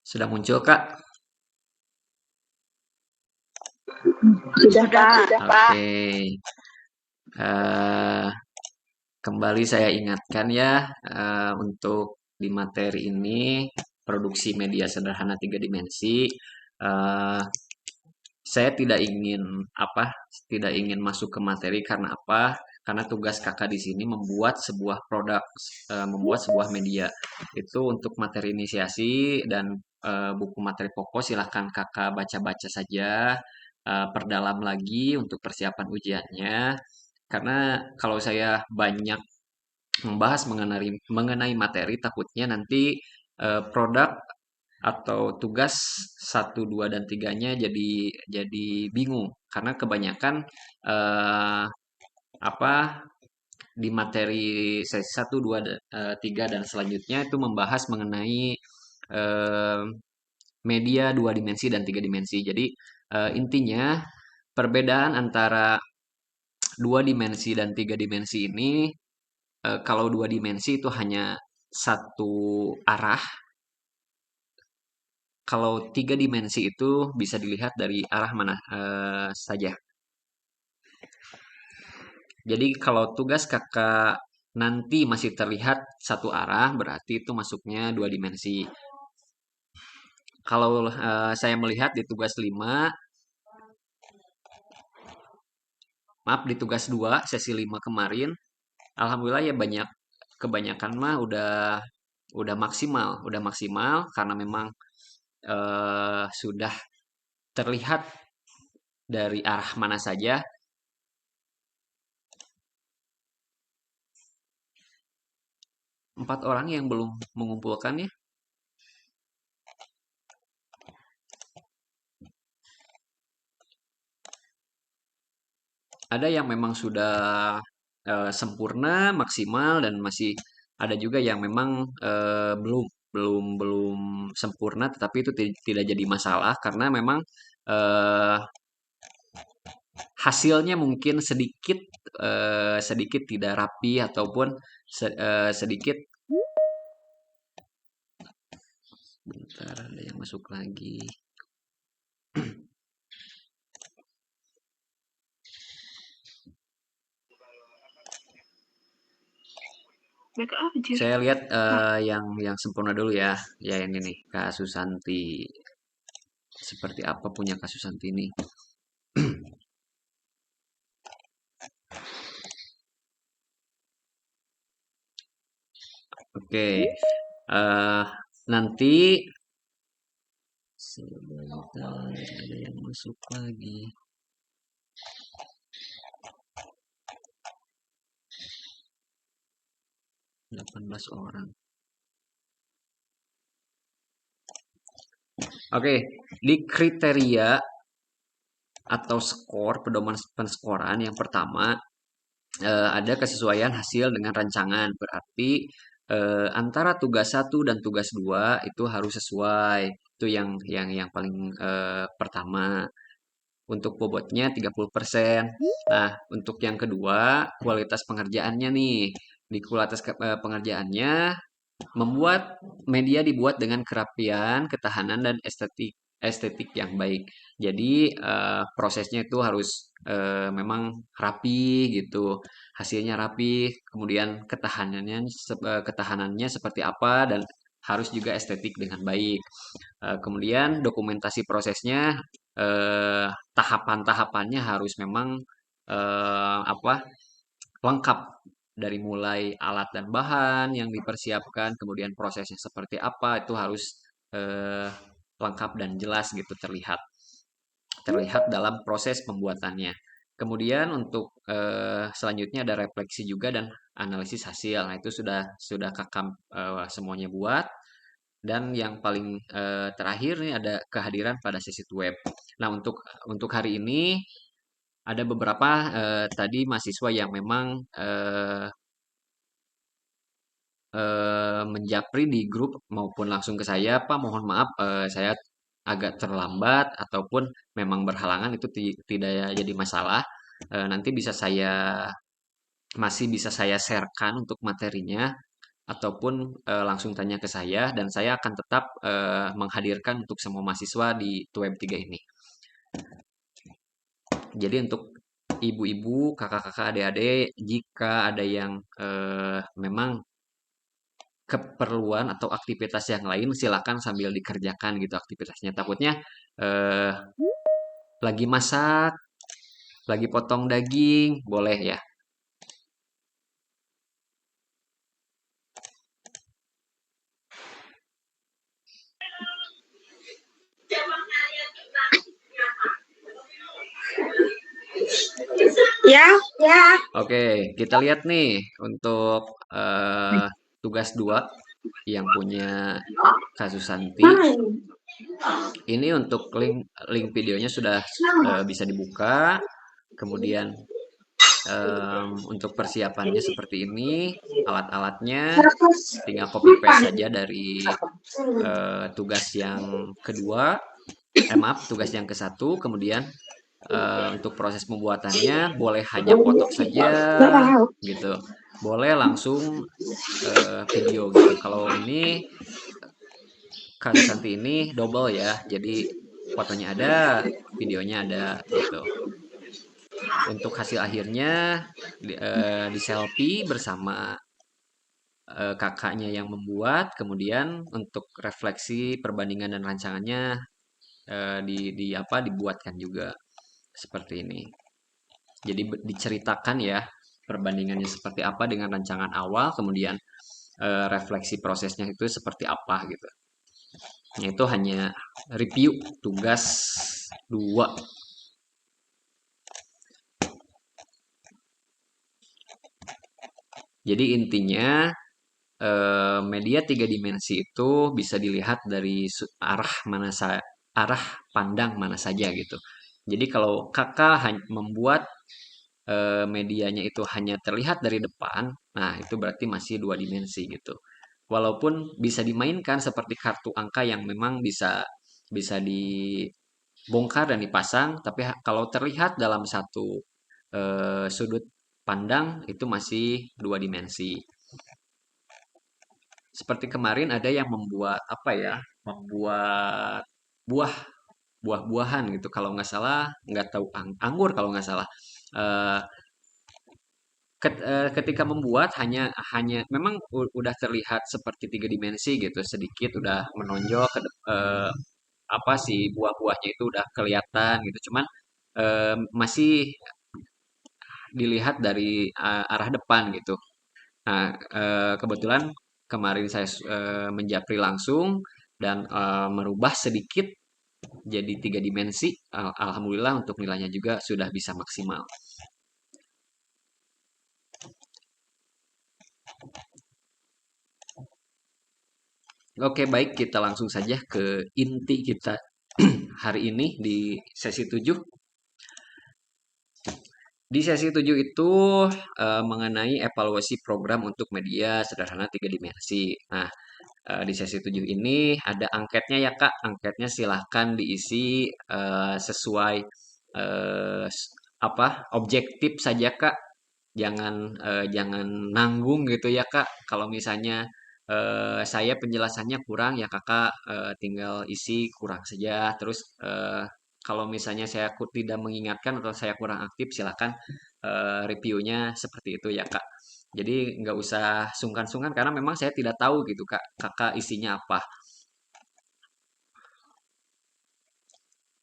Sudah muncul, Kak? Sudah, Pak. Oke. Eh, Kembali saya ingatkan ya, untuk di materi ini, produksi media sederhana tiga dimensi, eh, saya tidak ingin masuk ke materi karena apa? Karena tugas kakak di sini membuat sebuah produk, membuat sebuah media. Itu untuk materi inisiasi dan buku materi pokok silahkan kakak baca-baca saja, perdalam lagi untuk persiapan ujiannya. Karena kalau saya banyak membahas mengenai materi, takutnya nanti produk atau tugas satu 2 dan tiganya jadi bingung karena kebanyakan eh, apa di materi sesi 1, 2, 3 dan selanjutnya itu membahas mengenai eh, media dua dimensi dan tiga dimensi. Jadi intinya perbedaan antara dua dimensi dan tiga dimensi ini, kalau dua dimensi itu hanya satu arah. Kalau tiga dimensi itu bisa dilihat dari arah mana saja. Jadi kalau tugas kakak nanti masih terlihat satu arah, berarti itu masuknya dua dimensi. Kalau saya melihat di tugas 5, maaf di tugas 2 sesi 5 kemarin, alhamdulillah ya kebanyakan mah udah maksimal karena memang sudah terlihat dari arah mana saja. Empat orang yang belum mengumpulkannya. Ada yang memang sudah sempurna, maksimal dan masih ada juga yang memang belum belum belum sempurna tetapi itu tidak jadi masalah karena memang eh, hasilnya mungkin sedikit tidak rapi ataupun sedikit. Bentar, ada yang masuk lagi. Saya lihat yang sempurna dulu ya. Ya ini nih, Kak Susanti. Seperti apa punya Kak Susanti ini? Oke. eh Nanti sebentar ada yang masuk lagi. 18 orang. Oke, di kriteria atau skor pedoman penskoran yang pertama ada kesesuaian hasil dengan rancangan. Berarti antara tugas 1 dan tugas 2 itu harus sesuai. Itu yang paling pertama. Untuk bobotnya 30%. Nah, untuk yang kedua, kualitas pengerjaannya nih. Di kualitas pengerjaannya membuat media dibuat dengan kerapian, ketahanan dan estetik yang baik. Jadi prosesnya itu harus memang rapi gitu, hasilnya rapi, kemudian ketahanannya seperti apa dan harus juga estetik dengan baik. Kemudian dokumentasi prosesnya, tahapan-tahapannya harus memang apa lengkap dari mulai alat dan bahan yang dipersiapkan, kemudian prosesnya seperti apa itu harus eh, lengkap dan jelas gitu terlihat terlihat dalam proses pembuatannya. Kemudian untuk selanjutnya ada refleksi juga dan analisis hasil. Nah, itu sudah kakak semuanya buat. Dan yang paling terakhir nih ada kehadiran pada sesi web. Nah, untuk hari ini ada beberapa tadi mahasiswa yang memang menjapri di grup maupun langsung ke saya, Pak, mohon maaf saya agak terlambat ataupun memang berhalangan itu tidak jadi masalah. Nanti masih bisa saya sharekan untuk materinya ataupun langsung tanya ke saya dan saya akan tetap menghadirkan untuk semua mahasiswa di TUEM 3 ini. Jadi untuk ibu-ibu, kakak-kakak, adik-adik, jika ada yang memang keperluan atau aktivitas yang lain, silakan sambil dikerjakan gitu aktivitasnya. Takutnya eh, lagi masak, lagi potong daging, boleh ya. Ya, ya. Oke, kita lihat nih untuk tugas 2 yang punya kasus Santi. Ini untuk link videonya sudah bisa dibuka. Kemudian untuk persiapannya seperti ini, alat-alatnya tinggal copy paste saja dari tugas yang kedua, maaf, tugas yang ke-1. Kemudian untuk proses pembuatannya boleh hanya foto saja gitu, boleh langsung video gitu. Kalau ini kasus Santi ini double ya, jadi fotonya ada, videonya ada gitu. Untuk hasil akhirnya di selfie bersama kakaknya yang membuat, kemudian untuk refleksi perbandingan dan rancangannya di apa dibuatkan juga seperti ini. Jadi diceritakan ya perbandingannya seperti apa dengan rancangan awal, kemudian refleksi prosesnya itu seperti apa gitu. Itu hanya review tugas 2. Jadi intinya media 3 dimensi itu bisa dilihat dari arah pandang mana saja gitu. Jadi kalau kakak membuat medianya itu hanya terlihat dari depan, nah itu berarti masih 2 dimensi gitu. Walaupun bisa dimainkan seperti kartu angka yang memang bisa bisa dibongkar dan dipasang, tapi kalau terlihat dalam satu sudut pandang itu masih 2 dimensi. Seperti kemarin ada yang membuat apa ya? Membuat buah buah-buahan gitu. Kalau nggak salah, nggak tahu anggur kalau nggak salah. Eh, ketika membuat hanya hanya memang udah terlihat seperti 3 dimensi gitu, sedikit udah menonjol apa sih buah-buahnya itu udah kelihatan gitu. Cuman masih dilihat dari arah depan gitu. Nah, kebetulan kemarin saya menjapri langsung dan merubah sedikit jadi 3 dimensi. Alhamdulillah untuk nilainya juga sudah bisa maksimal. Oke, baik, kita langsung saja ke inti kita hari ini di sesi 7. Di sesi 7 itu mengenai evaluasi program untuk media sederhana 3 dimensi. Nah, di sesi 7 ini ada angketnya ya Kak. Angketnya silahkan diisi sesuai eh, apa objektif saja Kak. Jangan nanggung gitu ya Kak. Kalau misalnya saya penjelasannya kurang ya Kakak tinggal isi kurang saja. Terus kalau misalnya saya tidak mengingatkan atau saya kurang aktif silahkan reviewnya seperti itu ya Kak. Jadi nggak usah sungkan-sungkan karena memang saya tidak tahu gitu Kak, kakak isinya apa.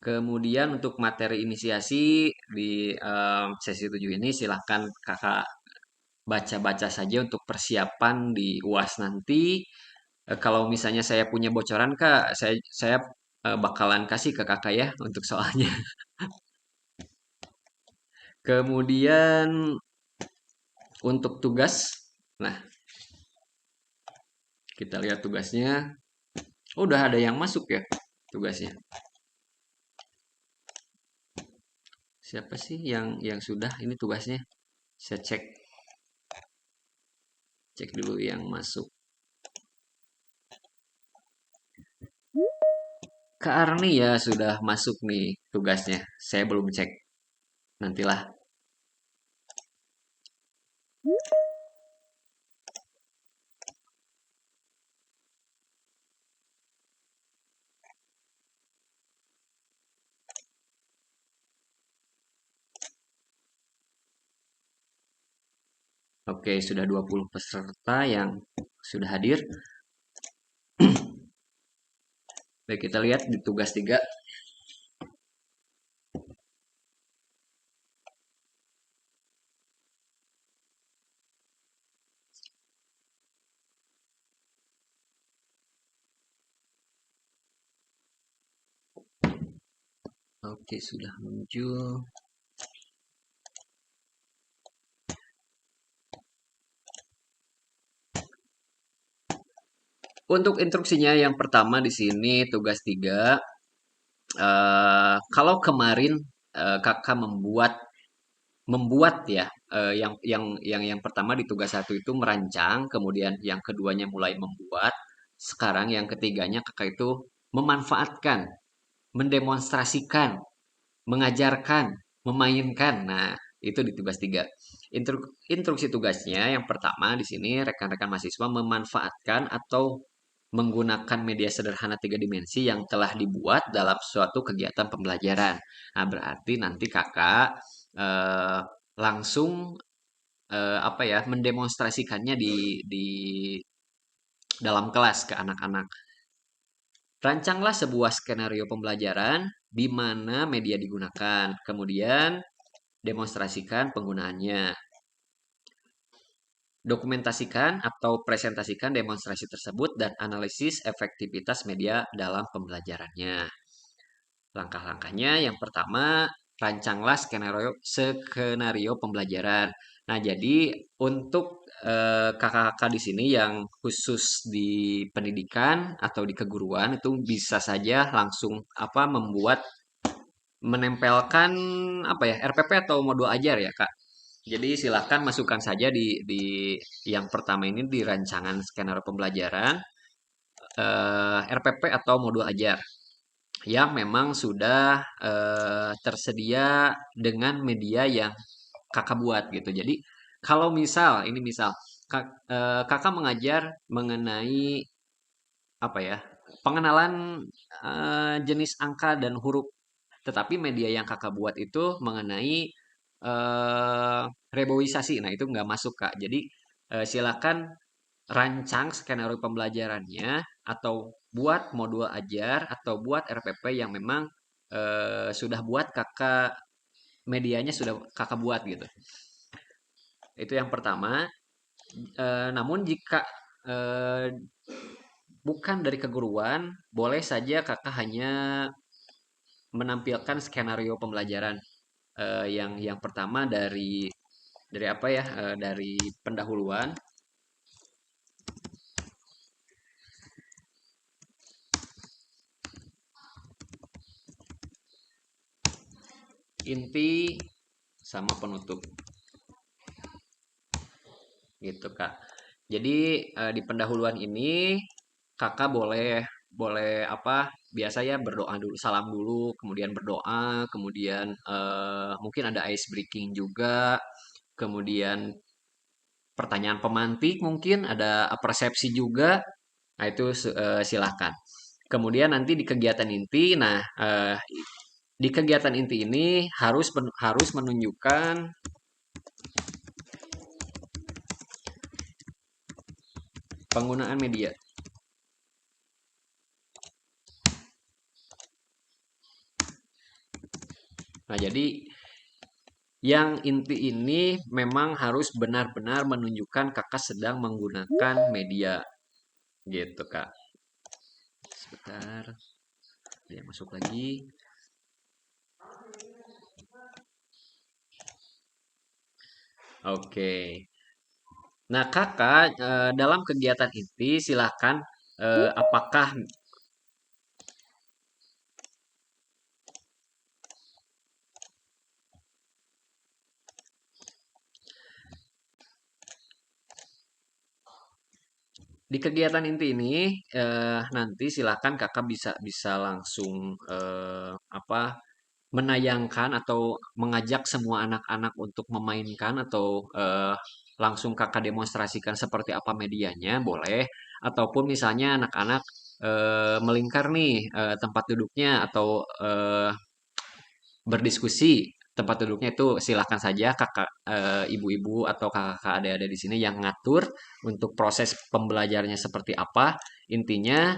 Kemudian untuk materi inisiasi di sesi 7 ini silahkan kakak baca-baca saja untuk persiapan di UAS nanti. Kalau misalnya saya punya bocoran Kak, saya bakalan kasih ke kakak ya untuk soalnya. Kemudian untuk tugas, nah kita lihat tugasnya. Oh, udah ada yang masuk ya tugasnya. Siapa sih yang sudah ini tugasnya? Saya cek dulu yang masuk. Kak Arni ya sudah masuk nih tugasnya. Saya belum cek. Nantilah. Oke, sudah 20 peserta yang sudah hadir. Baik, kita lihat di tugas 3. Oke, sudah muncul. Untuk instruksinya yang pertama di sini tugas 3. Kalau kemarin kakak membuat ya, yang pertama di tugas 1 itu merancang, kemudian yang keduanya mulai membuat. Sekarang yang ketiganya kakak itu memanfaatkan, mendemonstrasikan, mengajarkan, memainkan. Nah, itu di tugas 3. Instruksi tugasnya yang pertama di sini rekan-rekan mahasiswa memanfaatkan atau menggunakan media sederhana tiga dimensi yang telah dibuat dalam suatu kegiatan pembelajaran. Nah, berarti nanti kakak eh, langsung apa ya, mendemonstrasikannya di dalam kelas ke anak-anak. Rancanglah sebuah skenario pembelajaran di mana media digunakan. Kemudian demonstrasikan penggunaannya. Dokumentasikan atau presentasikan demonstrasi tersebut dan analisis efektivitas media dalam pembelajarannya. Langkah-langkahnya yang pertama, rancanglah skenario pembelajaran. Nah, jadi untuk kakak-kakak di sini yang khusus di pendidikan atau di keguruan itu bisa saja langsung apa membuat menempelkan apa ya, RPP atau modul ajar ya, Kak. Jadi silahkan masukkan saja di yang pertama ini di rancangan skenario pembelajaran RPP atau modul ajar yang memang sudah tersedia dengan media yang kakak buat gitu. Jadi kalau misal kakak mengajar mengenai apa ya, pengenalan jenis angka dan huruf, tetapi media yang kakak buat itu mengenai eh, reboisasi. Nah, itu nggak masuk, Kak. Jadi silakan rancang skenario pembelajarannya atau buat modul ajar atau buat RPP yang memang sudah buat kakak, medianya sudah kakak buat gitu. Itu yang pertama. Namun jika eh, bukan dari keguruan, boleh saja kakak hanya menampilkan skenario pembelajaran yang pertama dari apa ya, dari pendahuluan. Inti sama penutup gitu, Kak. Jadi di pendahuluan ini kakak boleh boleh apa, biasa ya, berdoa dulu, salam dulu, kemudian berdoa, kemudian mungkin ada ice breaking juga, kemudian pertanyaan pemantik, mungkin ada persepsi juga. Nah, itu silahkan. Kemudian nanti di kegiatan inti, nah di kegiatan inti ini harus menunjukkan penggunaan media. Nah, jadi yang inti ini memang harus benar-benar menunjukkan kakak sedang menggunakan media gitu, Kak. Sebentar, dia masuk lagi. Oke. Nah, kakak dalam kegiatan inti silahkan apakah di kegiatan inti ini nanti silakan kakak bisa bisa langsung apa, menayangkan atau mengajak semua anak-anak untuk memainkan atau langsung kakak demonstrasikan seperti apa medianya boleh, ataupun misalnya anak-anak melingkar nih tempat duduknya atau berdiskusi tempat duduknya itu silahkan saja kakak, ibu-ibu atau kakak adik-adik di sini yang ngatur untuk proses pembelajarannya seperti apa. Intinya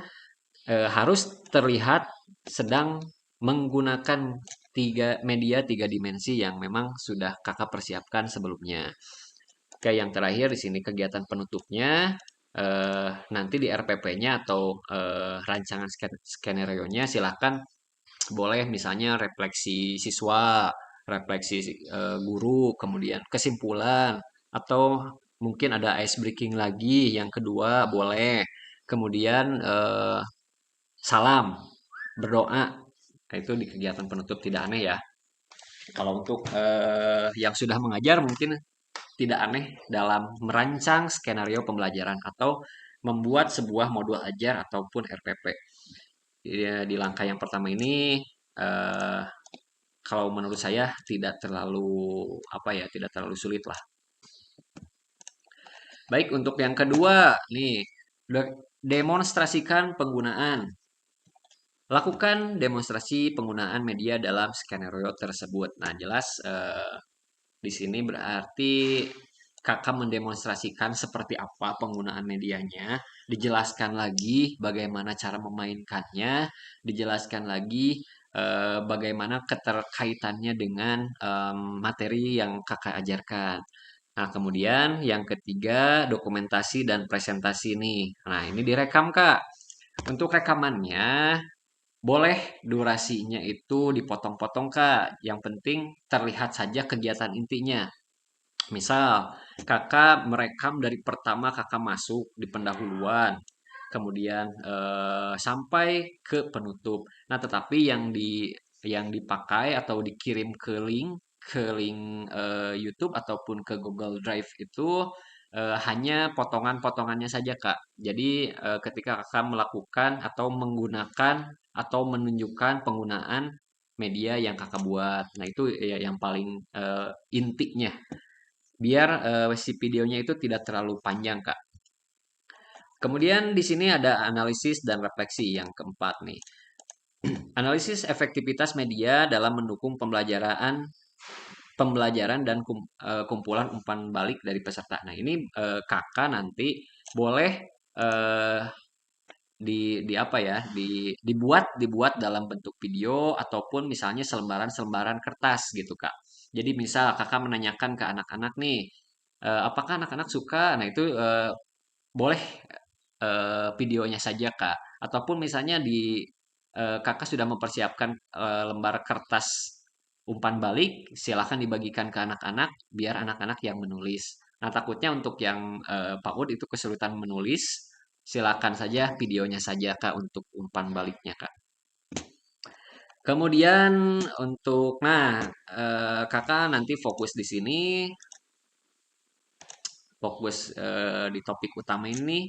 harus terlihat sedang menggunakan tiga dimensi yang memang sudah kakak persiapkan sebelumnya. Oke, yang terakhir di sini kegiatan penutupnya. Nanti di RPP-nya atau rancangan skenario-nya silahkan boleh misalnya refleksi siswa, refleksi guru, kemudian kesimpulan, atau mungkin ada ice breaking lagi yang kedua boleh. Kemudian salam, berdoa. Nah, itu di kegiatan penutup tidak aneh ya. Kalau untuk yang sudah mengajar mungkin tidak aneh dalam merancang skenario pembelajaran atau membuat sebuah modul ajar ataupun RPP. Di langkah yang pertama ini eh, kalau menurut saya tidak terlalu apa ya, tidak terlalu sulit lah. Baik, untuk yang kedua nih, demonstrasikan penggunaan. Lakukan demonstrasi penggunaan media dalam skenario tersebut. Nah, jelas di sini berarti kakak mendemonstrasikan seperti apa penggunaan medianya, dijelaskan lagi bagaimana cara memainkannya, dijelaskan lagi bagaimana keterkaitannya dengan materi yang kakak ajarkan. Nah, kemudian yang ketiga, dokumentasi dan presentasi nih. Nah, ini direkam, Kak. Untuk rekamannya, boleh durasinya itu dipotong-potong, Kak. Yang penting terlihat saja kegiatan intinya. Misal, kakak merekam dari pertama kakak masuk di pendahuluan, kemudian sampai ke penutup. Nah, tetapi yang dipakai atau dikirim ke link YouTube ataupun ke Google Drive itu hanya potongan-potongannya saja, Kak. Jadi ketika kakak melakukan atau menggunakan atau menunjukkan penggunaan media yang kakak buat. Nah, itu ya yang paling intinya biar si videonya itu tidak terlalu panjang, Kak. Kemudian di sini ada analisis dan refleksi yang keempat nih. Analisis efektivitas media dalam mendukung pembelajaran dan kumpulan umpan balik dari peserta. Nah, ini kakak nanti boleh eh, di apa ya dibuat dalam bentuk video ataupun misalnya selembaran-selembaran kertas gitu, Kak. Jadi misal kakak menanyakan ke anak-anak nih, apakah anak-anak suka? Nah, itu boleh videonya saja, Kak. Ataupun misalnya kakak sudah mempersiapkan lembar kertas umpan balik, silakan dibagikan ke anak-anak biar anak-anak yang menulis. Nah, takutnya untuk yang PAUD itu kesulitan menulis, silakan saja videonya saja, Kak, untuk umpan baliknya, Kak. Kemudian kakak nanti fokus di sini, fokus di topik utama ini.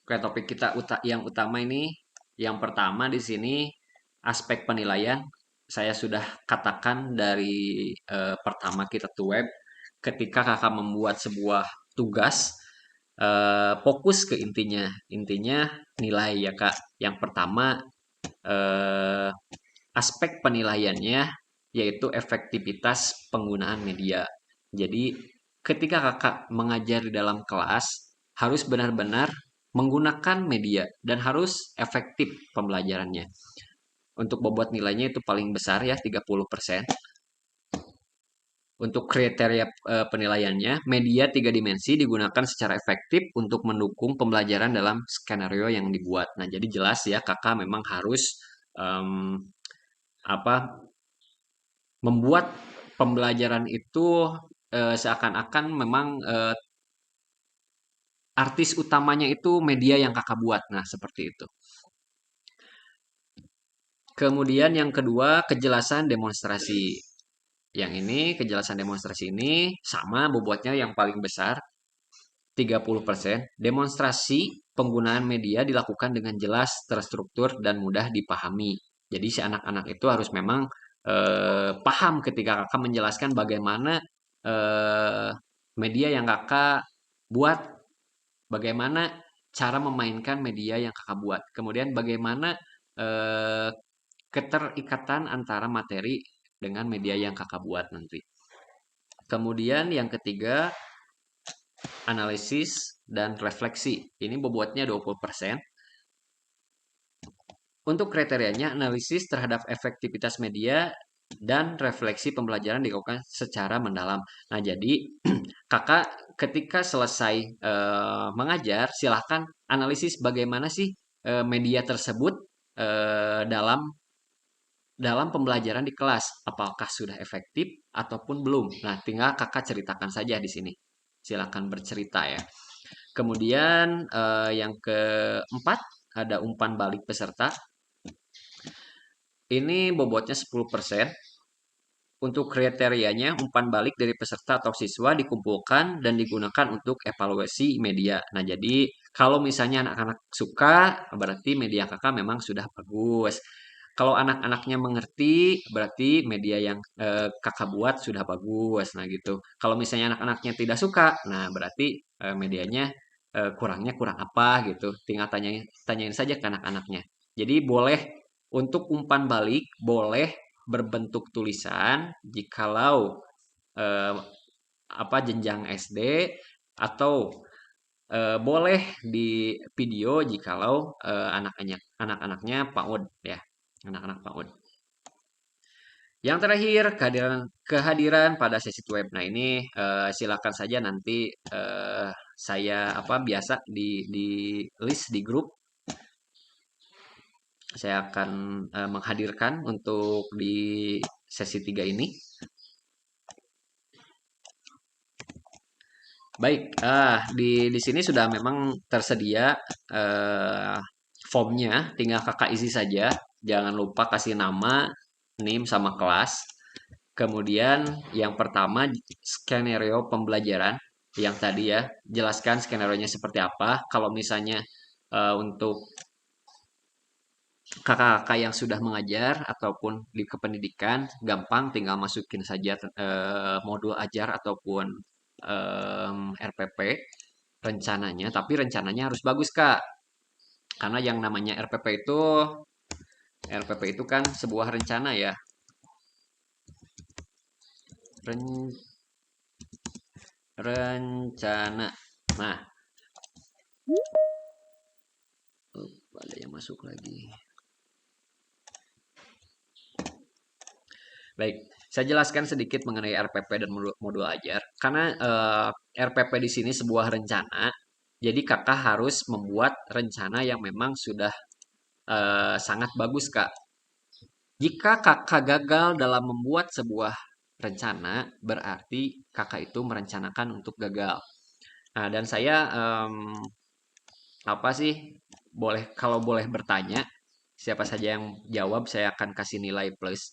Oke, topik kita yang utama ini, yang pertama di sini aspek penilaian. Saya sudah katakan dari pertama kita tuh web, ketika kakak membuat sebuah tugas, fokus ke intinya. Intinya nilai ya, Kak. Yang pertama eh, aspek penilaiannya yaitu efektivitas penggunaan media. Jadi ketika kakak mengajar di dalam kelas harus benar-benar menggunakan media dan harus efektif pembelajarannya. Untuk bobot nilainya itu paling besar ya 30%. Untuk kriteria penilaiannya, media tiga dimensi digunakan secara efektif untuk mendukung pembelajaran dalam skenario yang dibuat. Nah, jadi jelas ya kakak memang harus em, apa membuat pembelajaran itu seakan-akan memang artis utamanya itu media yang kakak buat. Nah, seperti itu. Kemudian yang kedua, kejelasan demonstrasi. Yang ini, kejelasan demonstrasi ini sama bobotnya yang paling besar, 30%. Demonstrasi penggunaan media dilakukan dengan jelas, terstruktur, dan mudah dipahami. Jadi si anak-anak itu harus memang paham ketika kakak menjelaskan bagaimana eh, media yang kakak buat bagaimana cara memainkan media yang kakak buat. Kemudian bagaimana eh, keterikatan antara materi dengan media yang kakak buat nanti. Kemudian yang ketiga, analisis dan refleksi. Ini bobotnya 20%. Untuk kriterianya, analisis terhadap efektivitas media dan refleksi pembelajaran dilakukan secara mendalam. Nah, jadi kakak ketika selesai mengajar, silahkan analisis bagaimana sih media tersebut dalam dalam pembelajaran di kelas. Apakah sudah efektif ataupun belum? Nah, tinggal kakak ceritakan saja di sini. Silakan bercerita ya. Kemudian yang keempat ada umpan balik peserta. Ini bobotnya 10%. Untuk kriterianya, umpan balik dari peserta atau siswa dikumpulkan dan digunakan untuk evaluasi media. Nah, jadi kalau misalnya anak-anak suka, berarti media kakak memang sudah bagus. Kalau anak-anaknya mengerti, berarti media yang kakak buat sudah bagus. Nah, gitu. Kalau misalnya anak-anaknya tidak suka, nah berarti medianya kurangnya kurang apa gitu. Tinggal tanyain saja ke anak-anaknya. Jadi boleh untuk umpan balik, boleh berbentuk tulisan jikalau eh, apa jenjang SD atau boleh di video jikalau anak-anaknya PAUD ya, anak-anak PAUD. Yang terakhir, kehadiran pada sesi web. Nah, ini silakan saja nanti saya apa biasa di list di grup. Saya akan menghadirkan untuk di sesi 3 ini. Baik, di sini sudah memang tersedia formnya, tinggal kakak isi saja. Jangan lupa kasih nama, NIM sama kelas. Kemudian yang pertama skenario pembelajaran yang tadi ya, jelaskan skenario-nya seperti apa. Kalau misalnya untuk kakak-kakak yang sudah mengajar ataupun di kependidikan, gampang tinggal masukin saja modul ajar ataupun RPP rencananya, tapi rencananya harus bagus Kak. Karena yang namanya RPP itu kan sebuah rencana ya. Rencana. Nah, ada yang masuk lagi. Baik, saya jelaskan sedikit mengenai RPP dan modul ajar. Karena RPP di sini sebuah rencana, jadi kakak harus membuat rencana yang memang sudah sangat bagus, Kak. Jika kakak gagal dalam membuat sebuah rencana, berarti kakak itu merencanakan untuk gagal. Nah, dan saya apa sih? Kalau boleh bertanya, siapa saja yang jawab saya akan kasih nilai plus.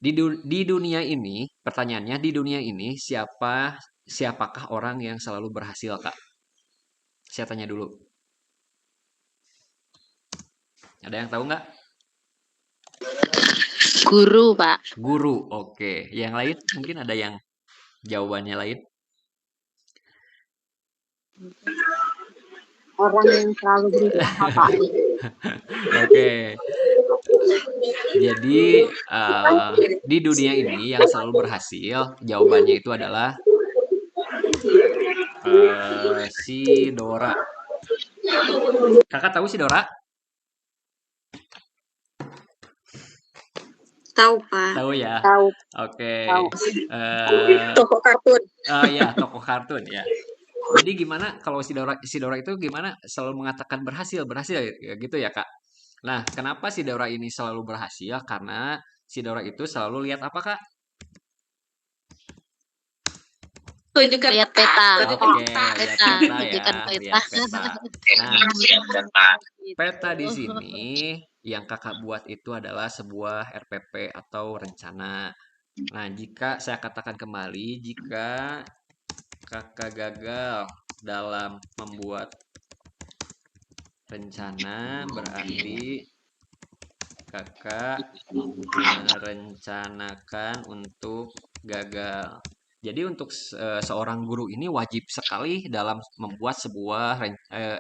Di dunia ini, pertanyaannya di dunia ini siapakah orang yang selalu berhasil, Kak? Saya tanya dulu. Ada yang tahu nggak? Guru, Pak. Guru, oke. Yang lain mungkin ada yang jawabannya lain? Orang yang selalu berusaha, Pak. Oke. Jadi di dunia ini yang selalu berhasil, jawabannya itu adalah si Dora. Kakak tahu si Dora? Tahu, Pak. Tahu ya? Tahu. Oke. Tahu. Eh, Toko kartun. ya, tokoh kartun ya. Jadi gimana kalau si Dora itu gimana selalu mengatakan berhasil, berhasil ya, gitu ya, Kak? Nah, kenapa si Dora ini selalu berhasil? Karena si Dora itu selalu lihat apa, Kak? Tunjukkan lihat peta. Oke, lihat peta ya, Tunjukkan peta. lihat peta. Nah, peta di sini yang kakak buat itu adalah sebuah RPP atau rencana. Nah, jika saya katakan kembali, jika kakak gagal dalam membuat rencana, berarti kakak merencanakan untuk gagal. Jadi untuk seorang guru ini wajib sekali dalam membuat sebuah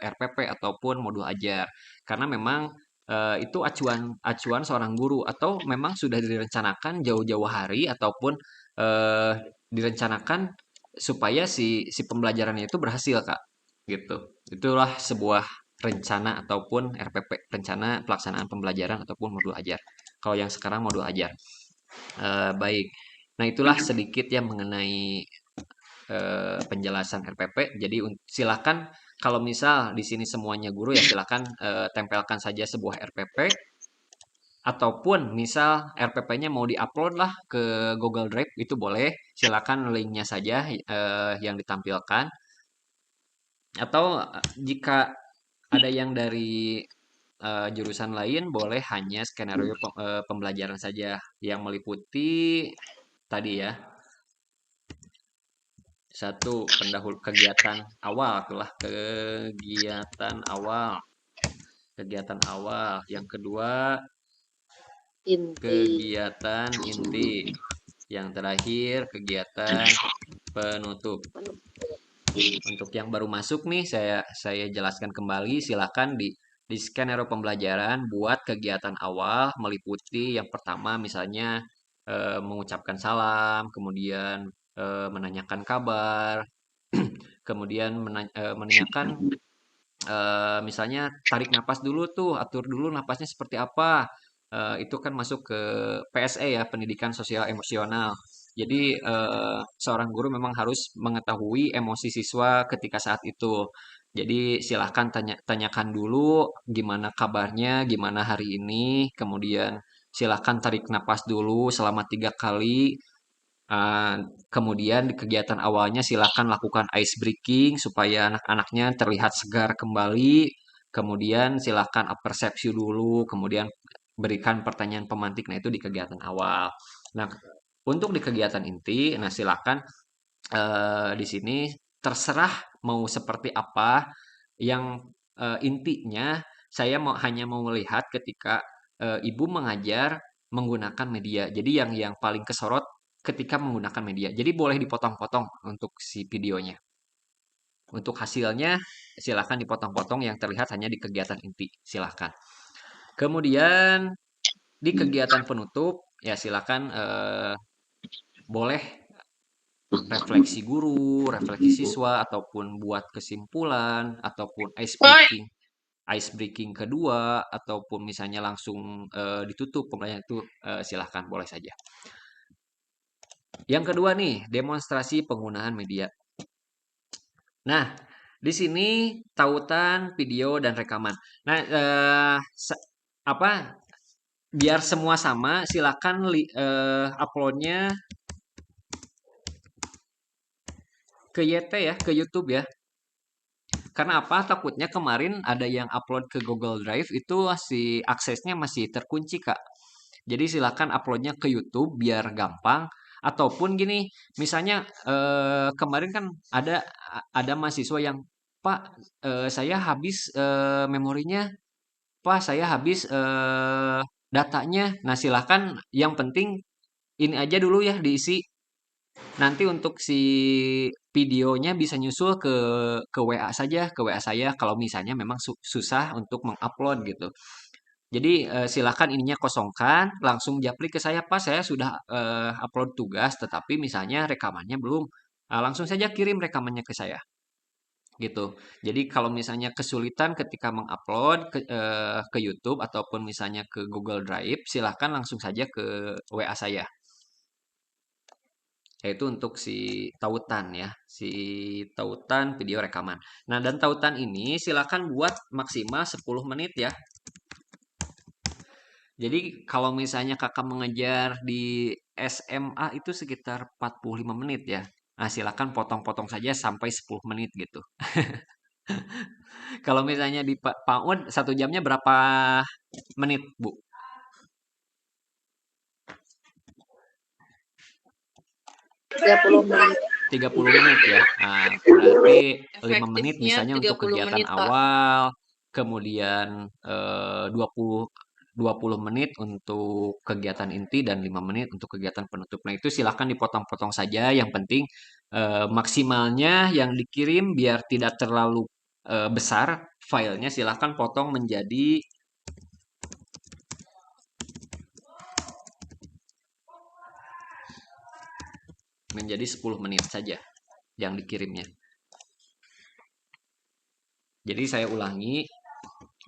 RPP ataupun modul ajar. Karena memang itu acuan seorang guru atau memang sudah direncanakan jauh-jauh hari ataupun eh, direncanakan supaya si pembelajarannya itu berhasil, Kak. Gitu. Itulah sebuah rencana ataupun RPP, rencana pelaksanaan pembelajaran ataupun modul ajar. Kalau yang sekarang modul ajar. Baik. Nah, itulah sedikit ya mengenai penjelasan RPP. Jadi silakan kalau misal di sini semuanya guru ya silakan tempelkan saja sebuah RPP ataupun misal RPP-nya mau diupload lah ke Google Drive itu boleh. Silakan linknya saja yang ditampilkan. Atau jika ada yang dari jurusan lain boleh hanya skenario pembelajaran saja yang meliputi tadi ya. Satu, pendahulu kegiatan awal, itulah kegiatan awal. Kegiatan awal. Yang kedua, Inti. kegiatan inti. Yang terakhir, kegiatan penutup. Untuk yang baru masuk nih, saya jelaskan kembali. Silakan di skenario pembelajaran buat kegiatan awal meliputi yang pertama misalnya mengucapkan salam, kemudian menanyakan kabar, kemudian menanyakan misalnya tarik napas dulu tuh, atur dulu napasnya seperti apa. Itu kan masuk ke PSE ya, pendidikan sosial emosional. Jadi seorang guru memang harus mengetahui emosi siswa ketika saat itu. Jadi silahkan tanyakan dulu gimana kabarnya, gimana hari ini, kemudian silahkan tarik napas dulu selama 3 kali. Uh, Kemudian di kegiatan awalnya silakan lakukan ice breaking supaya anak-anaknya terlihat segar kembali. Kemudian silakan persepsi dulu, kemudian berikan pertanyaan pemantik. Nah, itu di kegiatan awal. Nah, untuk di kegiatan inti, nah silakan di sini terserah mau seperti apa. Yang intinya saya hanya mau melihat ketika ibu mengajar menggunakan media. Jadi yang paling kesorot ketika menggunakan media. Jadi boleh dipotong-potong untuk si videonya. Untuk hasilnya silakan dipotong-potong yang terlihat hanya di kegiatan inti. Silakan. Kemudian di kegiatan penutup ya silakan boleh refleksi guru, refleksi siswa ataupun buat kesimpulan ataupun ice breaking kedua ataupun misalnya langsung ditutup pembelajaran itu silahkan boleh saja. Yang kedua nih, demonstrasi penggunaan media. Nah, di sini tautan video dan rekaman. Nah, apa? Biar semua sama, silakan uploadnya ke YT ya, ke YouTube ya. Karena apa? Takutnya kemarin ada yang upload ke Google Drive itu si aksesnya masih terkunci, Kak. Jadi silakan uploadnya ke YouTube biar gampang. Ataupun gini, misalnya kemarin kan ada mahasiswa yang Pak, saya habis memorinya, Pak, saya habis datanya. Nah, silakan yang penting ini aja dulu ya diisi. Nanti untuk si videonya bisa nyusul ke WA saja, ke WA saya kalau misalnya memang susah untuk mengupload gitu. Jadi silakan ininya kosongkan, langsung japri ke saya, Pak, saya sudah upload tugas, tetapi misalnya rekamannya belum. Langsung saja kirim rekamannya ke saya, gitu. Jadi kalau misalnya kesulitan ketika mengupload ke YouTube ataupun misalnya ke Google Drive, silakan langsung saja ke WA saya. Yaitu untuk si tautan ya, si tautan video rekaman. Nah, dan tautan ini silakan buat maksimal 10 menit ya. Jadi kalau misalnya kakak mengejar di SMA itu sekitar 45 menit ya. Nah, silakan potong-potong saja sampai 10 menit gitu. Kalau misalnya di PAUD 1 jamnya berapa menit, Bu? 30 menit. 30 menit ya. Nah, berarti 5 menit Efektifnya misalnya untuk 30 kegiatan menit, Kak. awal, kemudian 20 20 menit untuk kegiatan inti dan 5 menit untuk kegiatan penutup. Nah, itu silahkan dipotong-potong saja. Yang penting maksimalnya yang dikirim biar tidak terlalu besar filenya, silahkan potong menjadi 10 menit saja yang dikirimnya. Jadi saya ulangi,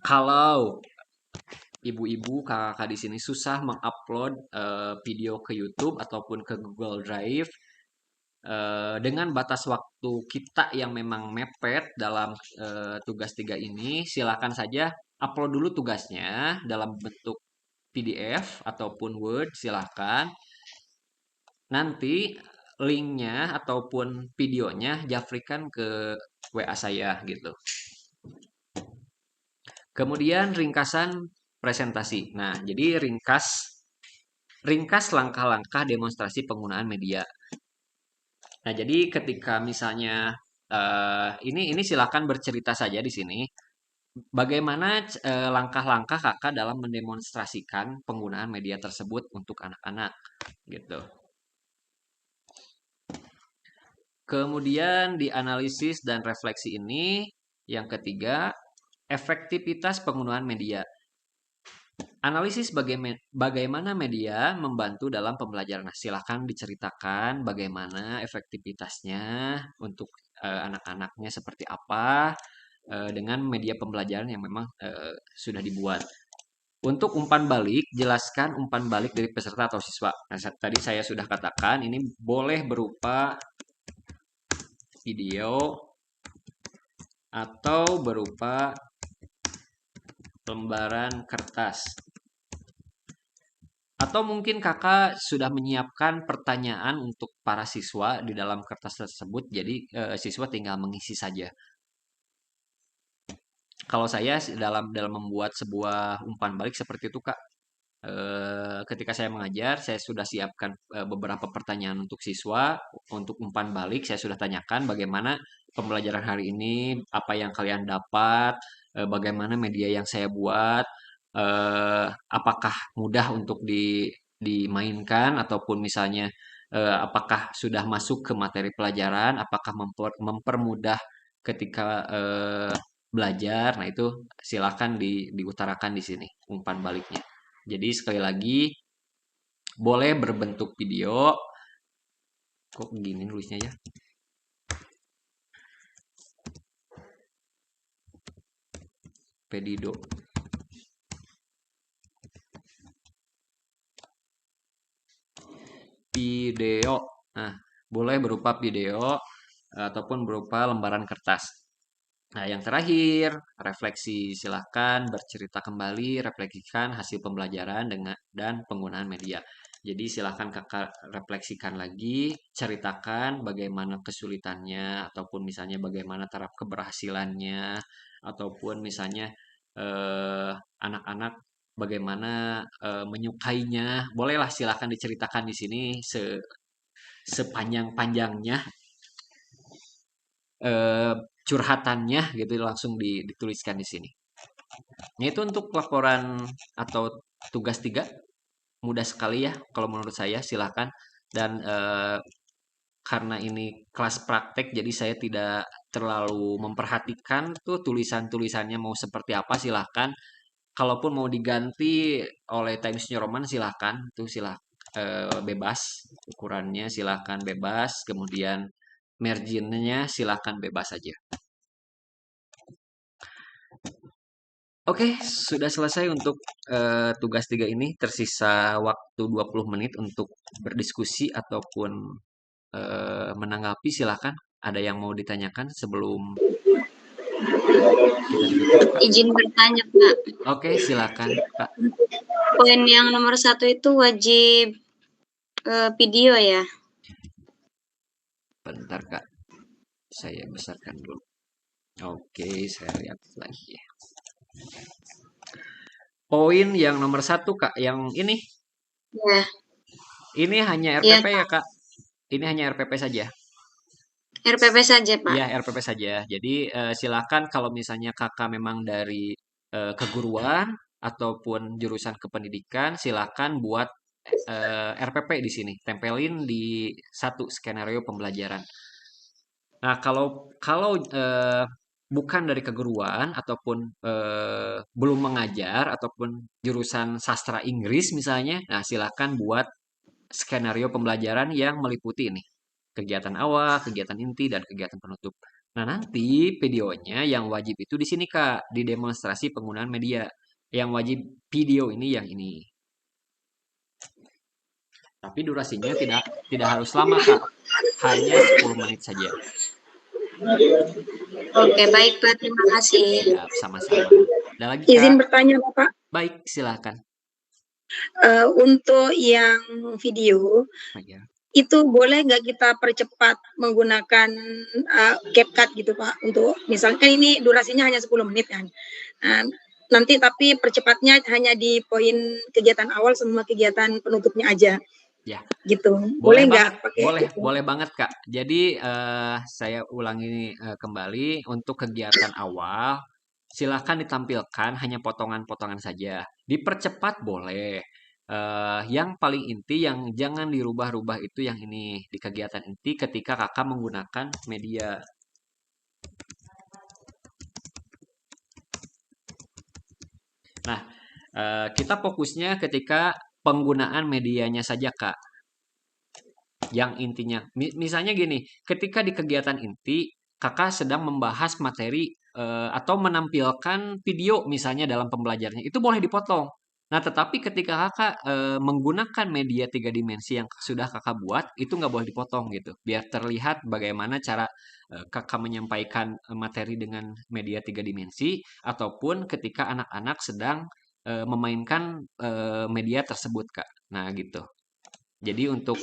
kalau ibu-ibu, kakak di sini susah mengupload video ke YouTube ataupun ke Google Drive dengan batas waktu kita yang memang mepet dalam tugas 3 ini, silakan saja upload dulu tugasnya dalam bentuk PDF ataupun Word, silakan. Nanti linknya ataupun videonya jafrikan ke WA saya gitu. Kemudian ringkasan presentasi. Nah, jadi ringkas langkah-langkah demonstrasi penggunaan media. Nah, jadi ketika misalnya ini silakan bercerita saja di sini. Bagaimana langkah-langkah kakak dalam mendemonstrasikan penggunaan media tersebut untuk anak-anak, gitu. Kemudian di analisis dan refleksi ini, yang ketiga, efektivitas penggunaan media. Analisis bagaimana media membantu dalam pembelajaran. Nah, silahkan diceritakan bagaimana efektivitasnya untuk anak-anaknya seperti apa dengan media pembelajaran yang memang sudah dibuat. Untuk umpan balik, jelaskan umpan balik dari peserta atau siswa. Nah, tadi saya sudah katakan ini boleh berupa video atau berupa lembaran kertas. Atau mungkin kakak sudah menyiapkan pertanyaan untuk para siswa di dalam kertas tersebut, jadi siswa tinggal mengisi saja. Kalau saya dalam membuat sebuah umpan balik seperti itu, Kak. Ketika saya mengajar, saya sudah siapkan beberapa pertanyaan untuk siswa. Untuk umpan balik, saya sudah tanyakan bagaimana pembelajaran hari ini, apa yang kalian dapat, bagaimana media yang saya buat, apakah mudah untuk dimainkan, ataupun misalnya apakah sudah masuk ke materi pelajaran, apakah mempermudah ketika belajar. Nah, itu silakan diutarakan di sini umpan baliknya. Jadi sekali lagi boleh berbentuk video. Kok gini nulisnya ya? Pedido. Video. Nah, boleh berupa video ataupun berupa lembaran kertas. Nah, yang terakhir, refleksi. Silahkan bercerita kembali, refleksikan hasil pembelajaran dan penggunaan media. Jadi silahkan kakak refleksikan lagi, ceritakan bagaimana kesulitannya, ataupun misalnya bagaimana taraf keberhasilannya, ataupun misalnya anak-anak bagaimana menyukainya. Bolehlah silahkan diceritakan di sini sepanjang-panjangnya. Curhatannya gitu langsung dituliskan di sini. Nah, itu untuk laporan atau tugas 3 mudah sekali ya kalau menurut saya, silahkan. Dan karena ini kelas praktek jadi saya tidak terlalu memperhatikan tuh tulisan-tulisannya mau seperti apa, silahkan. Kalaupun mau diganti oleh Times New Roman silahkan, tuh bebas, ukurannya silahkan bebas, kemudian marginnya silahkan bebas saja. Oke, sudah selesai untuk tugas 3 ini. Tersisa waktu 20 menit untuk berdiskusi ataupun menanggapi, silakan. Ada yang mau ditanyakan sebelum kita ditutup, Kak? Izin bertanya, Kak. Oke, silakan, Kak. Poin yang nomor 1 itu wajib video ya? Bentar, Kak. Saya besarkan dulu. Oke, saya lihat lagi ya. Poin yang nomor 1, Kak, yang ini. Ya. Ini hanya RPP ya, Kak? Ini hanya RPP saja. RPP saja, Pak? Iya, RPP saja. Jadi silakan kalau misalnya kakak memang dari keguruan ataupun jurusan kependidikan, silakan buat RPP di sini, tempelin di satu skenario pembelajaran. Nah, kalau kalau bukan dari keguruan ataupun belum mengajar ataupun jurusan sastra Inggris misalnya, nah silakan buat skenario pembelajaran yang meliputi ini kegiatan awal, kegiatan inti, dan kegiatan penutup. Nah, nanti videonya yang wajib itu di sini Kak, di demonstrasi penggunaan media. Yang wajib video ini yang ini. Tapi durasinya tidak harus lama Kak, hanya 10 menit saja. Oke, baik Pak, terima kasih. Ya, sama-sama. Ada lagi Izin Kak? bertanya Bapak. Baik, silakan. Untuk yang video, Ya. itu boleh nggak kita percepat menggunakan CapCut gitu Pak? Untuk misalkan ini durasinya hanya 10 menit kan. Nanti tapi percepatnya hanya di poin kegiatan awal sama kegiatan penutupnya aja. Ya. Gitu. Boleh Boleh nggak banget, pakai boleh, itu? boleh banget Kak. Jadi saya ulangi kembali untuk kegiatan awal, silakan ditampilkan hanya potongan-potongan saja. Dipercepat boleh. Yang paling inti yang jangan dirubah-rubah itu yang ini di kegiatan inti ketika kakak menggunakan media. Nah, kita fokusnya ketika penggunaan medianya saja Kak. Yang intinya, misalnya gini, ketika di kegiatan inti, kakak sedang membahas materi atau menampilkan video misalnya dalam pembelajarannya, itu boleh dipotong. Nah, tetapi ketika kakak menggunakan media 3 dimensi yang sudah kakak buat, itu nggak boleh dipotong gitu. Biar terlihat bagaimana cara kakak menyampaikan materi dengan media 3 dimensi, ataupun ketika anak-anak sedang memainkan media tersebut, Kak. Nah, gitu. Jadi untuk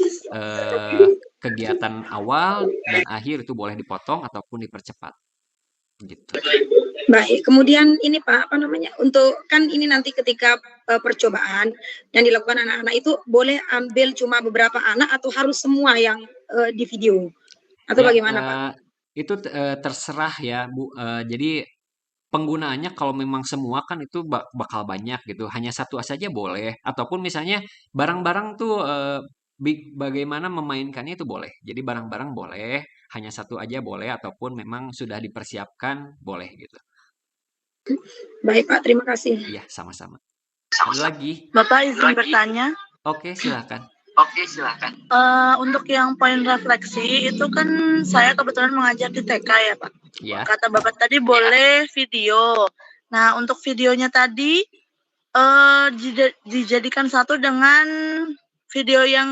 kegiatan awal dan akhir itu boleh dipotong ataupun dipercepat. Gitu. Baik, kemudian ini Pak, apa namanya, untuk kan ini nanti ketika percobaan yang dilakukan anak-anak itu boleh ambil cuma beberapa anak atau harus semua yang di video? Atau Ya, bagaimana Pak? itu terserah ya, Bu. Jadi penggunaannya kalau memang semua kan itu bakal banyak gitu. Hanya satu saja boleh. Ataupun misalnya barang-barang tuh bagaimana memainkannya itu boleh. Jadi barang-barang boleh, hanya satu aja boleh, ataupun memang sudah dipersiapkan boleh gitu. Baik Pak, terima kasih. Iya, sama-sama. Ada lagi? Bapak izin bertanya. Oke, silakan. Untuk yang poin refleksi itu kan saya kebetulan mengajar di TK ya Pak. Ya. Kata Bapak tadi boleh video. Nah untuk videonya tadi dijadikan satu dengan video yang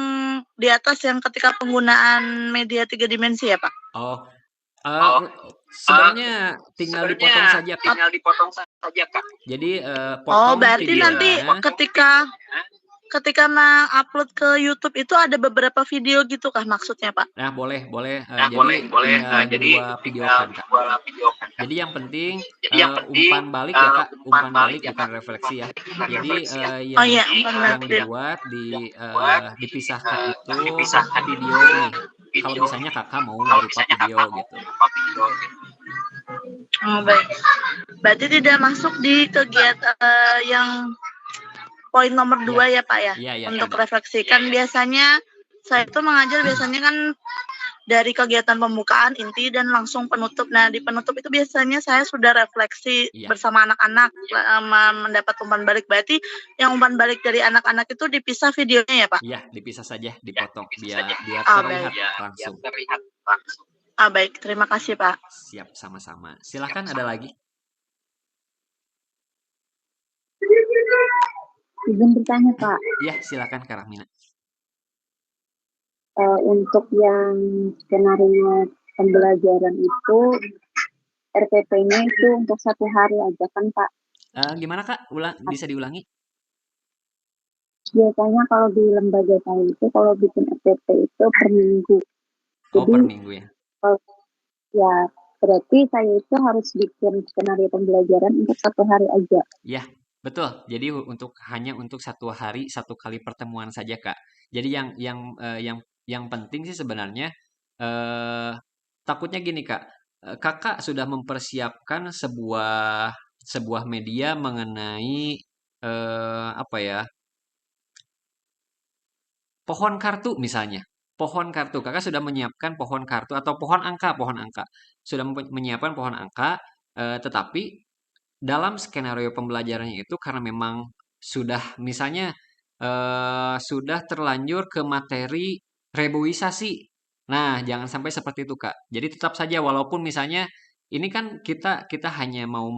di atas yang ketika penggunaan media 3 dimensi ya Pak. Oh, sebenarnya tinggal dipotong saja Kak. Jadi potong berarti nanti ketika mengupload ke YouTube itu ada beberapa video gitu kah maksudnya Pak? Nah, boleh. Jadi tinggal divideokan Kak. Jadi yang penting umpan balik ya Kak, umpan balik bukan refleksi ya. Jadi yang dibuat dipisahkan itu video ini. Kalau misalnya kakak mau berupa video gitu. Oh, baik. Berarti tidak masuk di kegiatan yang poin nomor 2 ya Pak ya? Iya, untuk refleksi. Kan biasanya saya tuh mengajar biasanya kan dari kegiatan pembukaan, inti, dan langsung penutup. Nah, di penutup itu biasanya saya sudah refleksi bersama anak-anak, mendapat umpan balik. Berarti yang umpan balik dari anak-anak itu dipisah videonya ya Pak? Iya, dipisah saja, dipotong, biar terlihat langsung. Baik, terima kasih Pak. Siap, sama-sama. Silakan, ada lagi? Izin bertanya Pak. Iya, silakan Kak Rahmina. Untuk yang skenario pembelajaran itu RPP-nya itu untuk 1 hari aja kan Pak? Gimana Kak? Bisa diulangi? Biasanya kalau di lembaga saya itu kalau bikin RPP itu per minggu. Jadi, per minggu ya? Ya, berarti saya itu harus bikin skenario pembelajaran untuk 1 hari aja. Iya, betul. Jadi hanya untuk 1 hari, 1 kali pertemuan saja Kak. Jadi yang penting sih sebenarnya takutnya gini Kak, kakak sudah mempersiapkan sebuah media mengenai apa ya, pohon kartu misalnya. Pohon kartu, kakak sudah menyiapkan pohon kartu atau pohon angka. Sudah menyiapkan pohon angka, tetapi dalam skenario pembelajarannya itu karena memang sudah misalnya sudah terlanjur ke materi reboisasi. Nah, jangan sampai seperti itu, Kak. Jadi tetap saja walaupun misalnya ini kan kita kita hanya mau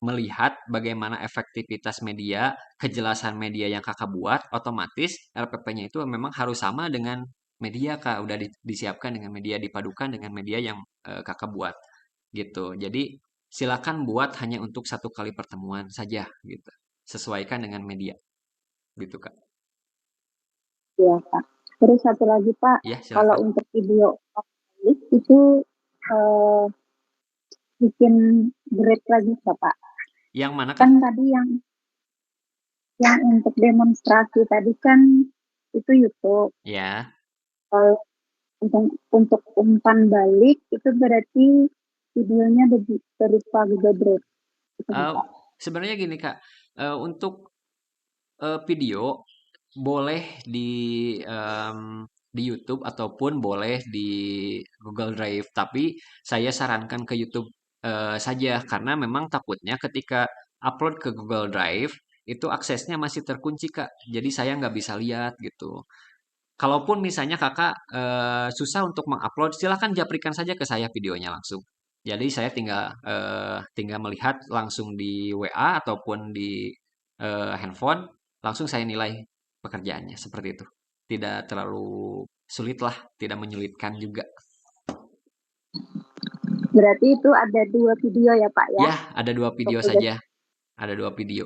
melihat bagaimana efektivitas media, kejelasan media yang Kakak buat, otomatis RPP-nya itu memang harus sama dengan media, Kak. Udah disiapkan dengan media, dipadukan dengan media yang Kakak buat gitu. Jadi silakan buat hanya untuk satu kali pertemuan saja gitu. Sesuaikan dengan media gitu, Kak. Iya, Pak. Terus satu lagi, Pak, Ya, kalau silakan. untuk video itu eh, bikin grade lagi nggak, Pak? Yang mana, Kak? Kan tadi yang untuk demonstrasi tadi kan itu YouTube. Ya. Kalau untuk umpan balik itu berarti videonya berupa Google Drive. Itu, Eh, Pak. sebenarnya gini, Kak. Untuk video boleh di YouTube ataupun boleh di Google Drive, tapi saya sarankan ke YouTube saja karena memang takutnya ketika upload ke Google Drive itu aksesnya masih terkunci, Kak. Jadi saya nggak bisa lihat gitu. Kalaupun misalnya kakak susah untuk mengupload, silahkan japrikan saja ke saya videonya langsung. Jadi saya tinggal melihat langsung di WA ataupun di handphone, langsung saya nilai pekerjaannya seperti itu. Tidak terlalu sulit lah, tidak menyulitkan juga. Berarti itu ada 2 video ya, Pak ya? Ya, ada 2 video Oke, saja. Ada 2 video.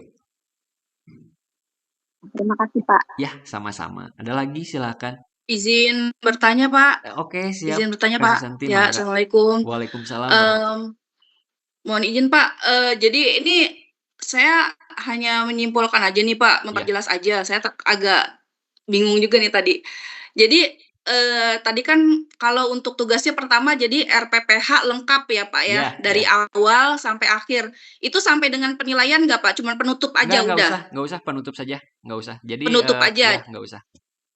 terima kasih, Pak. Ya, sama-sama. Ada lagi silakan. Izin bertanya, Pak. Oke, siap. Izin bertanya, Kak Pak. Susanti, Ya, mangga. Assalamualaikum. Waalaikumsalam warahmatullahi. Mohon izin, Pak. Jadi ini saya hanya menyimpulkan aja nih, Pak, Ya. memperjelas aja. Saya agak bingung juga nih tadi. Jadi tadi kan kalau untuk tugasnya pertama jadi RPPH lengkap ya, Pak, ya, Ya, dari ya. awal sampai akhir. Itu sampai dengan penilaian nggak, Pak? Cuman penutup aja udah? Nggak usah penutup saja, nggak usah. Jadi Penutup ya aja. nggak usah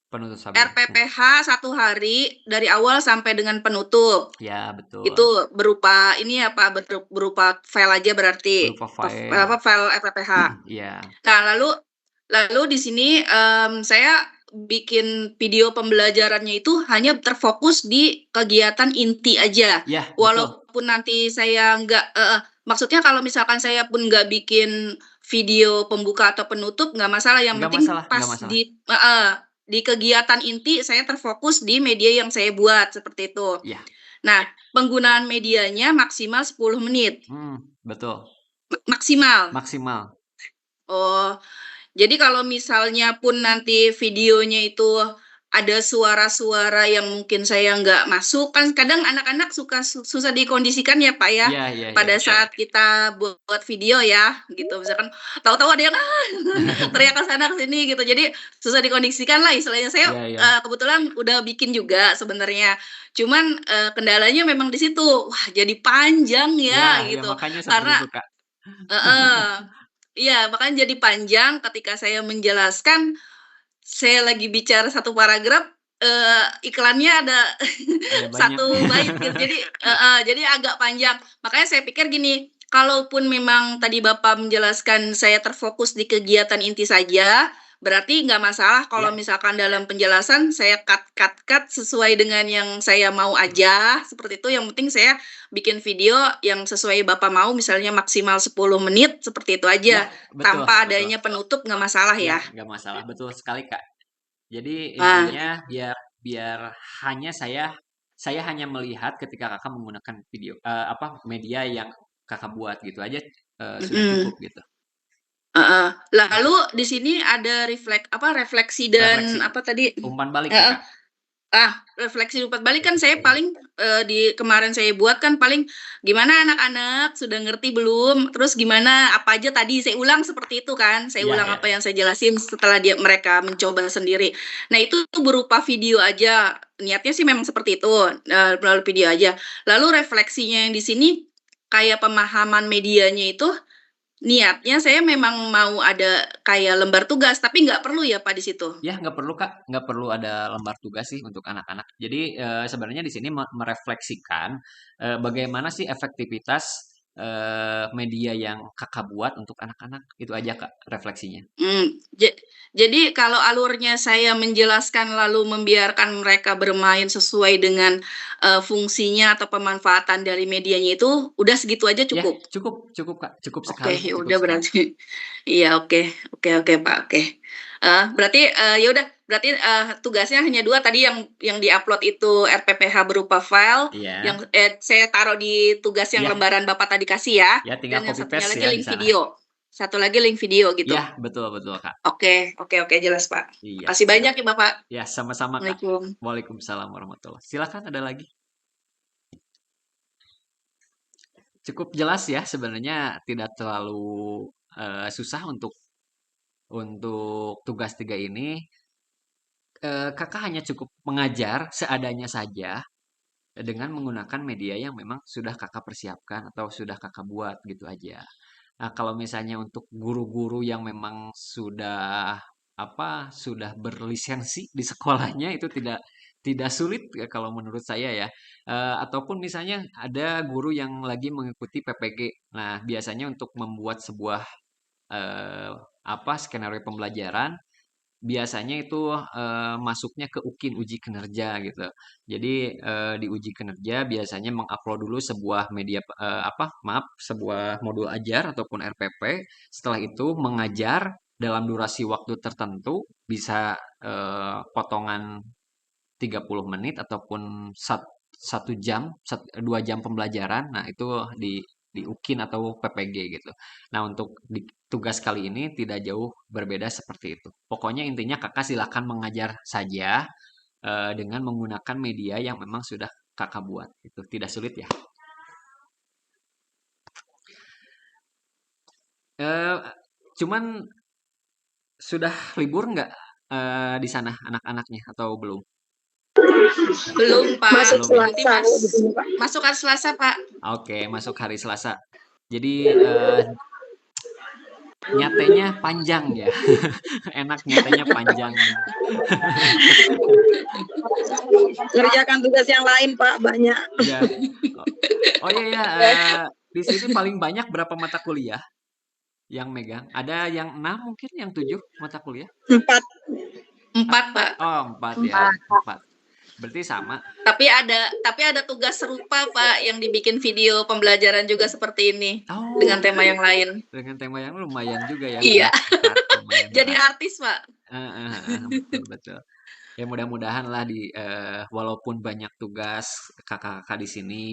penutup saja. RPPH 1 hari dari awal sampai dengan penutup. Ya betul. Itu berupa ini ya, Pak, berupa file aja berarti? Berupa file. File RPPH. Iya. Nah, lalu di sini saya bikin video pembelajarannya itu hanya terfokus di kegiatan inti aja. Ya, betul. Walaupun nanti saya nggak, maksudnya kalau misalkan saya pun nggak bikin video pembuka atau penutup nggak masalah. Yang Nggak penting masalah, pas nggak masalah. di kegiatan inti saya terfokus di media yang saya buat seperti itu. Ya. Nah, penggunaan medianya maksimal 10 menit. Betul. Maksimal. Maksimal. Oh, jadi kalau misalnya pun nanti videonya itu ada suara-suara yang mungkin saya nggak masuk, kan kadang anak-anak suka susah dikondisikan ya, Pak, ya. Iya. Pada saat kita buat video ya, gitu. Misalkan tahu-tahu ada yang teriak ke sana ke sini gitu. Jadi susah dikondisikan lah istilahnya. Saya Iya. kebetulan udah bikin juga sebenarnya. Cuman kendalanya memang di situ. Wah, jadi panjang ya Ya gitu. makanya seperti Karena itu, Kak. iya, makanya jadi panjang ketika saya menjelaskan, saya lagi bicara 1 paragraf, iklannya ada Ada banyak. 1 bait gitu. Jadi agak panjang. Makanya saya pikir gini, kalaupun memang tadi Bapak menjelaskan saya terfokus di kegiatan inti saja, berarti nggak masalah kalau Ya. misalkan dalam penjelasan saya cut sesuai dengan yang saya mau aja, seperti itu. Yang penting saya bikin video yang sesuai Bapak mau, misalnya maksimal 10 menit, seperti itu aja. Ya, betul, Tanpa betul. adanya penutup nggak masalah ya? Nggak masalah, betul sekali, Kak. Jadi Nah, intinya biar hanya saya hanya melihat ketika kakak menggunakan video media yang kakak buat gitu aja sudah cukup gitu. Lalu di sini ada refleksi dan Refleksi. apa tadi? Umpan balik ya, Kak. Refleksi umpan balik kan saya paling di kemarin saya buat kan paling gimana anak-anak sudah ngerti belum? Terus gimana apa aja tadi saya ulang seperti itu kan? Saya Iya, ulang iya. apa yang saya jelasin setelah mereka mencoba sendiri. Nah, itu berupa video aja. Niatnya sih memang seperti itu, melalui video aja. Lalu refleksinya yang di sini kayak pemahaman medianya itu niatnya saya memang mau ada kayak lembar tugas, tapi nggak perlu ya Pak di situ? Ya, nggak perlu Kak, nggak perlu ada lembar tugas sih untuk anak-anak. Jadi sebenarnya di sini merefleksikan bagaimana sih efektivitas media yang Kakak buat untuk anak-anak. Itu aja Kak refleksinya. Jadi kalau alurnya saya menjelaskan lalu membiarkan mereka bermain sesuai dengan fungsinya atau pemanfaatan dari medianya itu udah segitu aja Ya, cukup? cukup Kak, cukup Oke, sekali, ya cukup udah sekali. berarti. Iya, oke Pak, oke. Berarti ya udah, berarti tugasnya hanya 2 tadi yang diupload itu RPPH berupa file, Iya, yang saya taruh di tugas yang iya, lembaran Bapak tadi kasih ya, ya tinggal dan yang copy satunya paste lagi ya di link sana. video. Satu lagi link video gitu. Ya, betul Kak. Oke, jelas Pak. Iya, Makasih siap. banyak ya Bapak. Ya, sama-sama Kak. Assalamualaikum. Waalaikumsalam warahmatullahi. Silakan ada lagi. Cukup jelas ya sebenarnya, tidak terlalu susah untuk tugas 3 ini. Kakak hanya cukup mengajar seadanya saja dengan menggunakan media yang memang sudah Kakak persiapkan atau sudah Kakak buat gitu aja. Nah, kalau misalnya untuk guru-guru yang memang sudah berlisensi di sekolahnya itu tidak sulit ya kalau menurut saya ya. Ataupun misalnya ada guru yang lagi mengikuti PPG. Nah, biasanya untuk membuat sebuah eh, skenario pembelajaran biasanya itu masuknya ke UKIN, uji kinerja gitu. Jadi di uji kinerja biasanya mengupload dulu sebuah media sebuah modul ajar ataupun RPP. Setelah itu mengajar dalam durasi waktu tertentu, bisa potongan 30 menit ataupun 1 jam, 2 jam pembelajaran. Nah, itu di UKIN atau PPG gitu. Nah, untuk di tugas kali ini tidak jauh berbeda seperti itu. Pokoknya intinya Kakak silakan mengajar saja dengan menggunakan media yang memang sudah Kakak buat. Itu tidak sulit ya. Cuman sudah libur nggak di sana anak-anaknya atau belum? Belum Pak. Masuk Belum ya? Nanti Selasa di sini Pak. masuk hari Selasa Pak. Oke, masuk hari Selasa. Jadi nyatanya panjang ya. Enak nyatanya panjang. Kerjakan tugas yang lain Pak, banyak. Ya. Oh iya ya, di sini paling banyak berapa mata kuliah yang megang? Ada yang 6 mungkin, yang 7 mata kuliah? 4. 4 Pak. Oh, 4 ya, 4. Berarti sama. Tapi ada tugas serupa Pak yang dibikin video pembelajaran juga seperti ini Oh, dengan tema yang lain. dengan tema yang lumayan juga ya. Iya. Lumayan Jadi berat. artis Pak. Betul. Ya mudah-mudahan lah walaupun banyak tugas kakak-kakak di sini,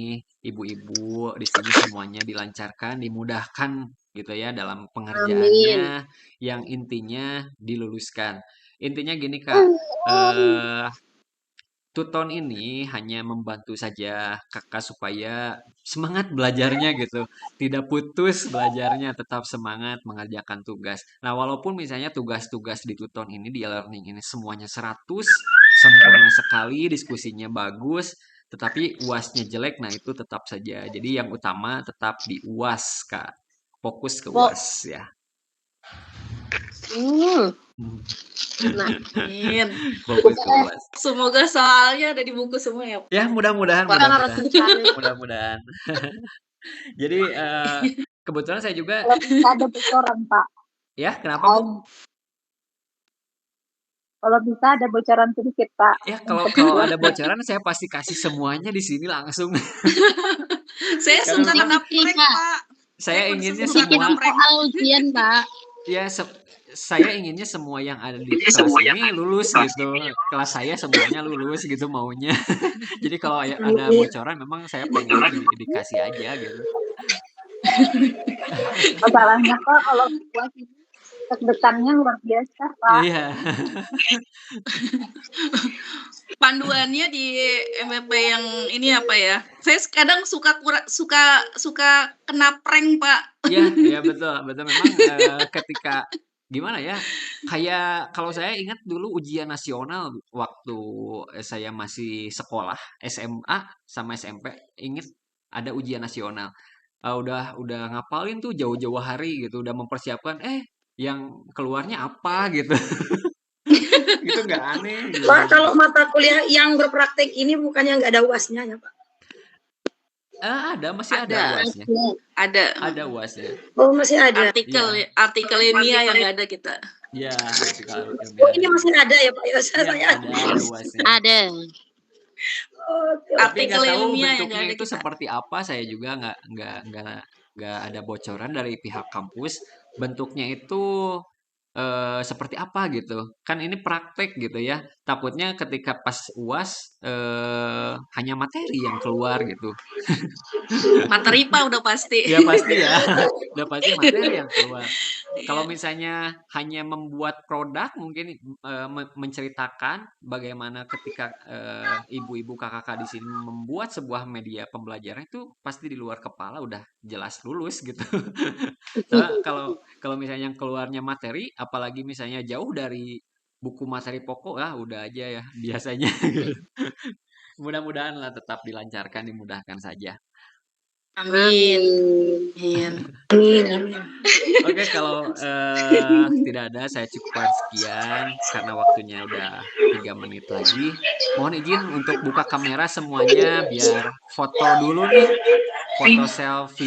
ibu-ibu di sini semuanya dilancarkan, dimudahkan gitu ya dalam pengerjaannya, yang intinya diluluskan. Intinya gini Kak, Tuton ini hanya membantu saja kakak supaya semangat belajarnya gitu. Tidak putus belajarnya, tetap semangat mengerjakan tugas. Nah, walaupun misalnya tugas-tugas di Tuton ini, di e-learning ini semuanya 100, sempurna sekali, diskusinya bagus, tetapi UASnya jelek, nah itu tetap saja. Jadi yang utama tetap di UAS, Kak. Fokus ke UAS ya. Nah, amin. Fokus ke UAS. Semoga soalnya ada di buku semua ya. Ya, mudah-mudahan. Mudah-mudahan. Jadi kebetulan saya juga. Kalau bisa ada bocoran Pak. Ya, kenapa Bu? Kalau bisa ada bocoran sedikit Pak. Ya, kalau ada bocoran saya pasti kasih semuanya di sini langsung. Saya suka kena prank Pak. Saya inginnya semua ujian Pak. Ya, saya inginnya semua yang ada di kelas ini lulus gitu. Kelas saya semuanya lulus gitu maunya. Jadi kalau ada bocoran memang saya pengen dikasih aja gitu. Masalahnya Pak kalau buat ini deg-degannya luar biasa Pak. Iya. Panduannya di MVP yang ini apa ya? Saya kadang suka kena prank Pak. Iya betul memang ketika gimana ya, kayak kalau saya ingat dulu ujian nasional waktu saya masih sekolah SMA sama SMP, ingat ada ujian nasional. udah ngapalin tuh jauh-jauh hari gitu, udah mempersiapkan, yang keluarnya apa gitu. Itu nggak aneh gitu. Pak, kalau mata kuliah yang berpraktek ini bukannya nggak ada UASnya ya, Pak? Masih ada UASnya. Ada UASnya. Oh, masih ada. Artikel ilmiah yang nggak ada kita. Iya, artikel Oh, ilmiah. ini masih ada ya, Pak? Ya, saya ada UASnya. Ada. Tapi nggak Artikel tahu ilmiah yang nggak bentuknya ada itu kita. seperti apa, saya juga nggak ada bocoran dari pihak kampus. Bentuknya itu seperti apa gitu. Kan ini praktek gitu ya. Takutnya ketika pas UAS hanya materi yang keluar gitu. Materi Pak udah pasti. Ya pasti ya. Udah pasti materi yang keluar. Kalau misalnya hanya membuat produk, mungkin menceritakan bagaimana ketika ibu-ibu kakak-kakak di sini membuat sebuah media pembelajaran, itu pasti di luar kepala udah jelas lulus gitu. Soalnya kalau misalnya yang keluarnya materi, apalagi misalnya jauh dari buku materi pokok, udah aja ya biasanya. Mudah-mudahan lah tetap dilancarkan, dimudahkan saja. Amin. Oke, kalau tidak ada, saya cukupkan sekian karena waktunya udah 3 menit lagi. Mohon izin untuk buka kamera semuanya biar foto dulu nih, foto selfie.